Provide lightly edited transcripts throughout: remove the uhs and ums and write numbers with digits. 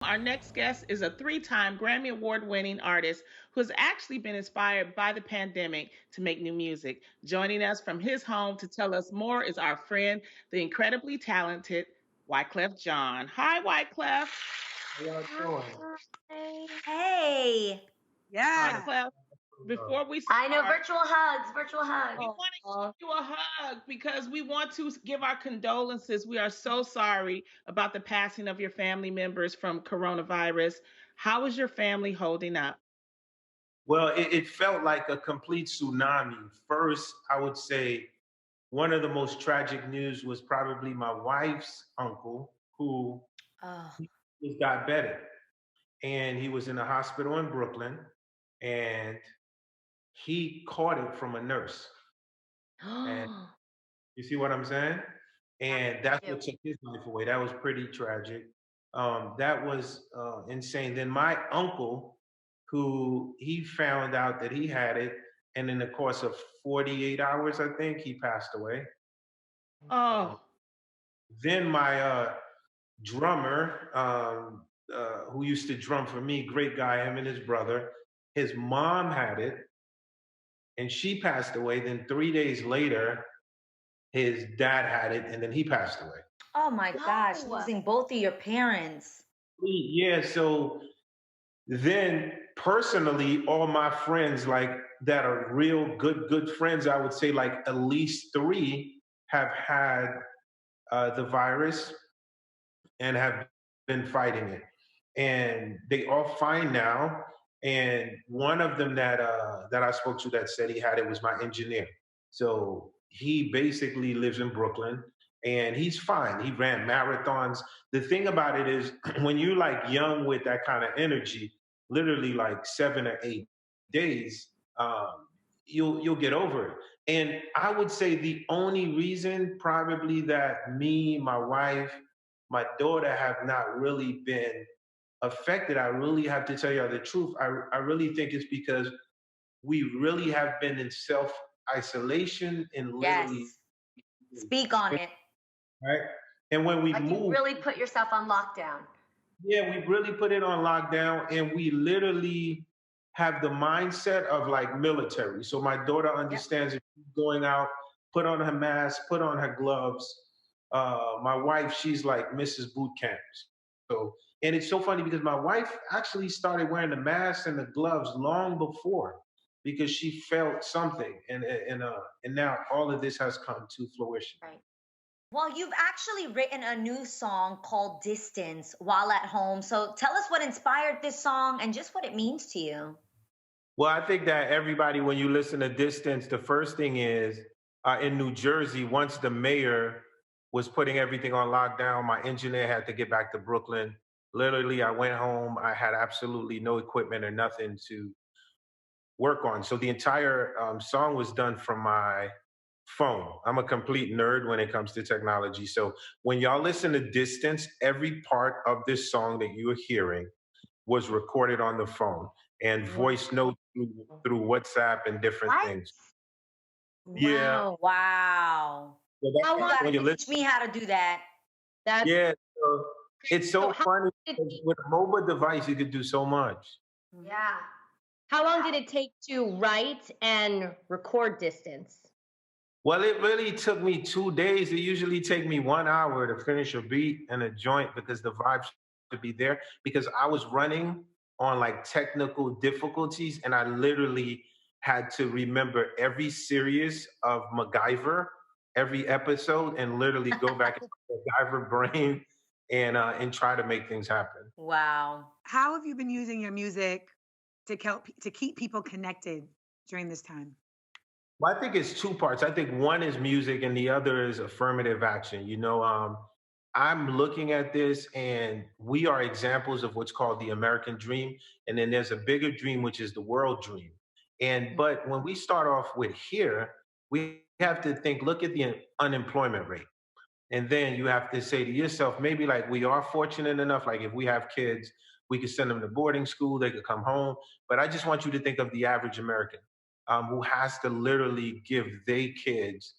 Our next guest is a three-time Grammy Award winning artist who has actually been inspired by the pandemic to make new music. Joining us from his home to tell us more is our friend, the incredibly talented Wyclef Jean. Hi, Wyclef. How y'all doing? Hey. Yeah. Wyclef, before we I know, start, virtual hugs, virtual hugs. we want to give you a hug because we want to give our condolences. We are so sorry about the passing of your family members from coronavirus. How is your family holding up? Well, it felt like a complete tsunami. First, I would say one of the most tragic news was probably my wife's uncle, who Oh. just got better. And he was in a hospital in Brooklyn, and he caught it from a nurse. And you see what I'm saying? And that's what took his life away. That was pretty tragic. That was insane. Then my uncle, who he found out that he had it, and in the course of 48 hours, I think, he passed away. Um, Oh, then my drummer, who used to drum for me, great guy, him and his brother, his mom had it, and she passed away. Then 3 days later, his dad had it, and then he passed away. Oh my gosh, losing both of your parents. Yeah, so then personally, all my friends like that are real good friends, I would say like at least three have had the virus and have been fighting it, and they all fine now. And one of them that I spoke to that said he had it was my engineer. So he basically lives in Brooklyn and he's fine. He ran marathons. The thing about it is when you like young with that kind of energy, literally like 7 or 8 days, you'll get over it. And I would say the only reason probably that me, my wife, my daughter have not really been affected, I really have to tell you the truth. I really think it's because we really have been in self isolation and Yes. literally, Speak on it. right? And when we Like you move, really put yourself on lockdown. yeah, we really put it on lockdown and we literally have the mindset of like military. So my daughter understands if she's going out, put on her mask, put on her gloves. My wife, she's like Mrs. Boot Camps. So, and it's so funny because my wife actually started wearing the mask and the gloves long before because she felt something, and now all of this has come to fruition. Right. Well, you've actually written a new song called Distance while at home. So tell us what inspired this song and just what it means to you. Well, I think that everybody, when you listen to Distance, the first thing is in New Jersey, once the mayor was putting everything on lockdown, my engineer had to get back to Brooklyn. Literally, I went home. I had absolutely no equipment or nothing to work on. So the entire song was done from my phone. I'm a complete nerd when it comes to technology. So when y'all listen to Distance, every part of this song that you're hearing was recorded on the phone and voice notes through WhatsApp and different What? things. Yeah. Wow. So How that's long when you Teach listen. me how to do that. That's Yeah. So it's so so funny because with a mobile device, you could do so much. yeah. How long did it take to write and record Distance? Well, it really took me 2 days. It usually take me 1 hour to finish a beat and a joint because the vibes should be there. Because I was running on like technical difficulties, and I literally had to remember every series of MacGyver, every episode, and literally go back into MacGyver brain and try to make things happen. Wow. How have you been using your music to keep people connected during this time? Well, I think it's two parts. I think one is music and the other is affirmative action. I'm looking at this and we are examples of what's called the American dream. And then there's a bigger dream, which is the world dream. But when we start off with here, we have to think, look at the unemployment rate. And then you have to say to yourself, maybe like we are fortunate enough, like if we have kids, we could send them to boarding school, they could come home. But I just want you to think of the average American who has to literally give their kids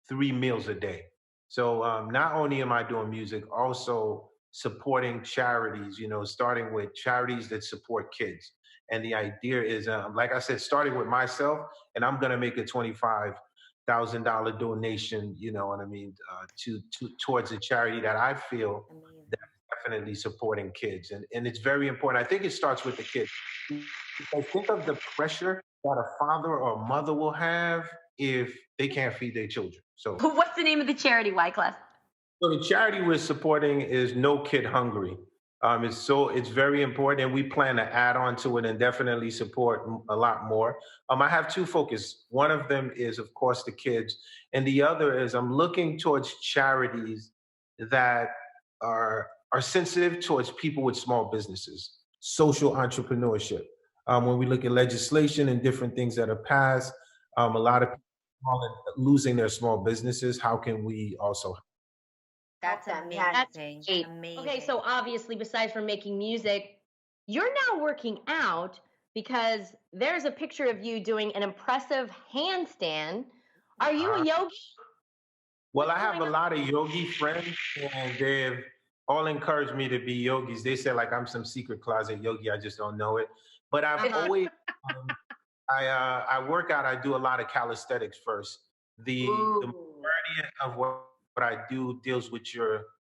3 meals a day. So not only am I doing music, also supporting charities, starting with charities that support kids. And the idea is, like I said, starting with myself, and I'm going to make a $25,000 donation, you know what I mean, to towards a charity that I feel Amazing. that definitely supporting kids. And it's very important. I think it starts with the kids. I think of the pressure that a father or a mother will have if they can't feed their children. What's the name of the charity, Wyclef? So the charity we're supporting is No Kid Hungry. It's very important, and we plan to add on to it and definitely support a lot more. I have two focus. One of them is, of course, the kids, and the other is I'm looking towards charities that are sensitive towards people with small businesses, social entrepreneurship. When we look at legislation and different things that are passed, a lot of people are losing their small businesses. How can we also? That's Them. Yeah, that's amazing. great. Amazing. Okay, so obviously, besides from making music, you're now working out because there's a picture of you doing an impressive handstand. Are you a yogi? Well, I have a lot of yogi friends, and they've all encouraged me to be yogis. They say like I'm some secret closet yogi. I just don't know it. But I've always, um, I work out. I do a lot of calisthenics first. The Ooh. majority of what I do deals with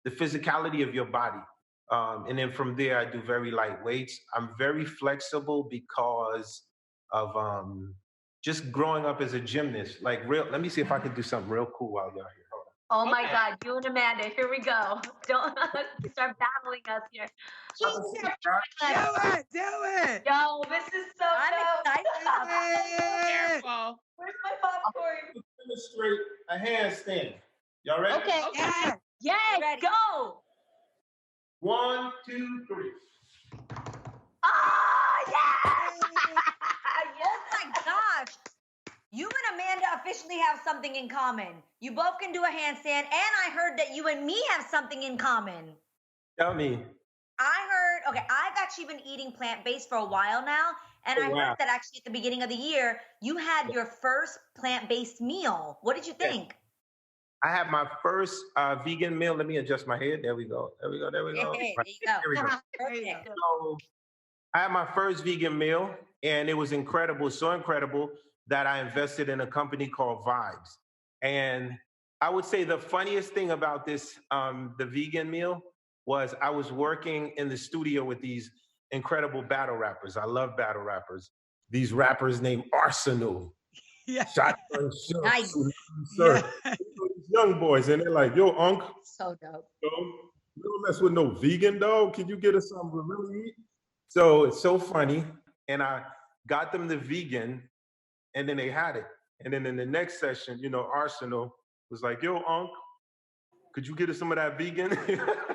the physicality of your body, and then from there I do very light weights. I'm very flexible because of just growing up as a gymnast. Like real. Let me see if I can do something real cool while y'all here. Hold Oh my Okay. God, you and Amanda, here we go. Don't start battling us here. on. Do it. Yo, this is so I'm dope. excited. Careful. Where's my popcorn? Demonstrate a handstand. Y'all ready? Okay. Yeah. Yes, Ready. go. 1, 2, 3. Oh, yeah. Oh my gosh. You and Amanda officially have something in common. You both can do a handstand, and I heard that you and me have something in common. Tell me. Okay, I've actually been eating plant-based for a while now, and I Wow. heard that actually at the beginning of the year, you had your first plant-based meal. What did you think? I had my first vegan meal. Let me adjust my head. There we go. There we go. There we go. Hey, there you go. There we go. Perfect. So I had my first vegan meal, and it was incredible. So incredible that I invested in a company called Vibes. And I would say the funniest thing about this, the vegan meal, was I was working in the studio with these incredible battle rappers. I love battle rappers. These rappers named Arsenal, Yeah. Shotgun Shook, Nice. Tsunami Yeah. Surf. These young boys, and they're like, "Yo, Unc, So dope. you don't mess with no vegan dog. Can you get us something to really eat?" So it's so funny, and I got them the vegan, and then they had it. And then in the next session, Arsenal was like, "Yo, Unc, could you get us some of that vegan?"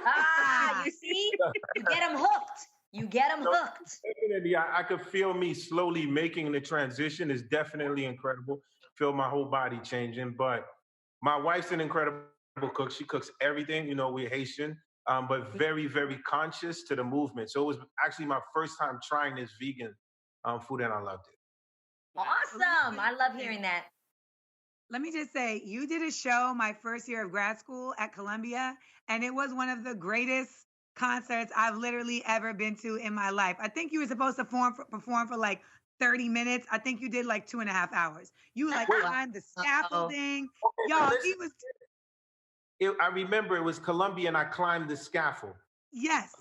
Ah, you see? You get them hooked. You get them hooked. Definitely, I could feel me slowly making the transition. Is definitely incredible. Feel my whole body changing. But my wife's an incredible cook. She cooks everything. We're Haitian, but very, very conscious to the movement. So it was actually my first time trying this vegan food, and I loved it. Awesome. I love hearing that. Let me just say, you did a show my first year of grad school at Columbia, and it was one of the greatest concerts I've literally ever been to in my life. I think you were supposed to perform for like 30 minutes. I think you did like 2.5 hours. You like climbed the scaffolding. Y'all, he was. I remember it was Columbia, and I climbed the scaffold. Yes.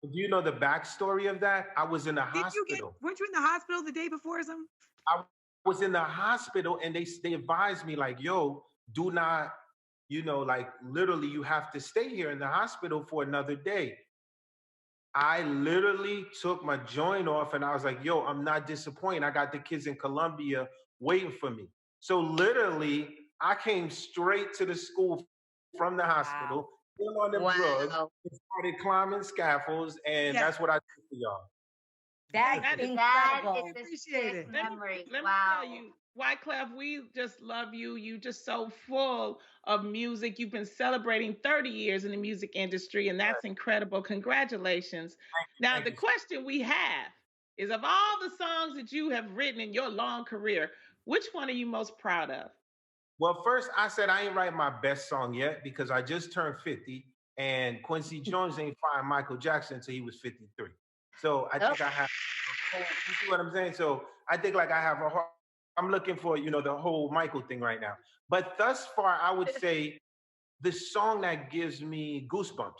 Do you know the backstory of that? I was in the hospital. Weren't you in the hospital the day before or something? I was in the hospital, and they advised me like, "Yo, do not, like literally, you have to stay here in the hospital for another day." I literally took my joint off, and I was like, "Yo, I'm not disappointed. I got the kids in Columbia waiting for me." So literally, I came straight to the school from the hospital, still on the drugs, and started climbing scaffolds, and that's what I did for y'all. That is That incredible. is a Appreciate sick it. memory. Let me Wow. tell you, Wyclef, we just love you. You just so full of music. You've been celebrating 30 years in the music industry, and that's incredible. Congratulations. Now, Thank the you. question we have is of all the songs that you have written in your long career, which one are you most proud of? Well, first I said I ain't write my best song yet because I just turned 50. and Quincy Jones ain't find Michael Jackson until he was 53. So I think I have, you see what I'm saying? So I think like I have a hard, I'm looking for, the whole Michael thing right now. But thus far, I would say the song that gives me goosebumps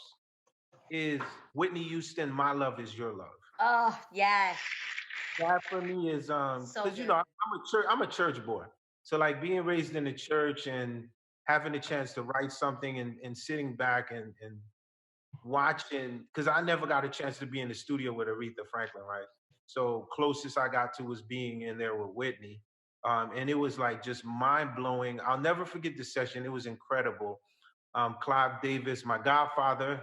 is Whitney Houston, My Love Is Your Love. Oh, yes. That for me is So because good. I'm a church boy. So like being raised in the church and having the chance to write something and sitting back and watching, because I never got a chance to be in the studio with Aretha Franklin, right? So closest I got to was being in there with Whitney. And it was like just mind blowing. I'll never forget the session. It was incredible. Clive Davis, my godfather,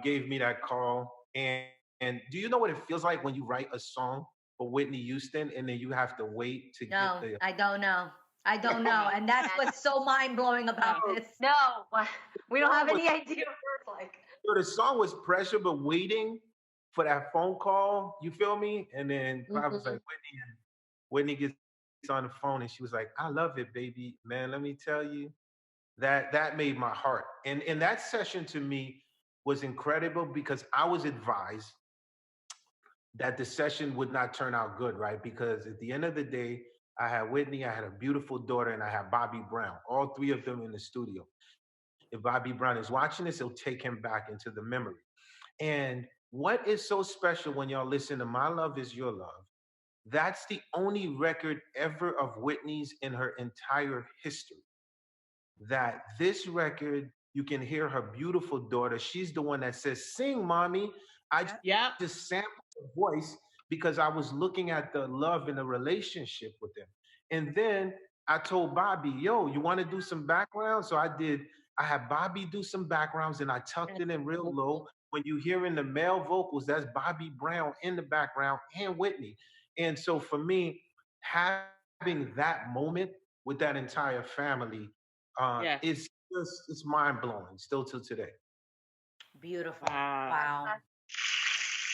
gave me that call. And do you know what it feels like when you write a song for Whitney Houston and then you have to wait to get No, the I don't know. I don't know. And that's what's so mind blowing about this. No, we don't have any idea what it's like. So the song was pressure, but waiting for that phone call, you feel me? And then Clive was like, Whitney, and Whitney gets on the phone and she was like, I love it, baby. Man, let me tell you, that made my heart. And that session to me was incredible because I was advised that the session would not turn out good, right? Because at the end of the day, I had Whitney, I had a beautiful daughter, and I had Bobby Brown, all three of them in the studio. If Bobby Brown is watching this, it'll take him back into the memory. And what is so special when y'all listen to My Love Is Your Love? That's the only record ever of Whitney's in her entire history. That this record, you can hear her beautiful daughter. She's the one that says, Sing, mommy. I Yep. just sampled her voice because I was looking at the love in the relationship with them. And then I told Bobby, yo, you want to do some background? So I had Bobby do some backgrounds and I tucked it in real low. When you hear in the male vocals, that's Bobby Brown in the background and Whitney. And so for me, having that moment with that entire family, Yes. it's mind blowing still till today. Beautiful. Wow. Wow.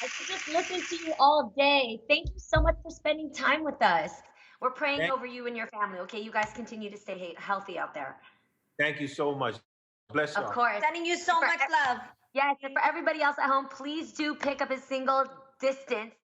I could just listen to you all day. Thank you so much for spending time with us. We're praying Thank, over you and your family. Okay, you guys continue to stay healthy out there. thank you so much. Bless Of y'all. course. Sending you so much love. Yes, and for everybody else at home, please do pick up a single Distance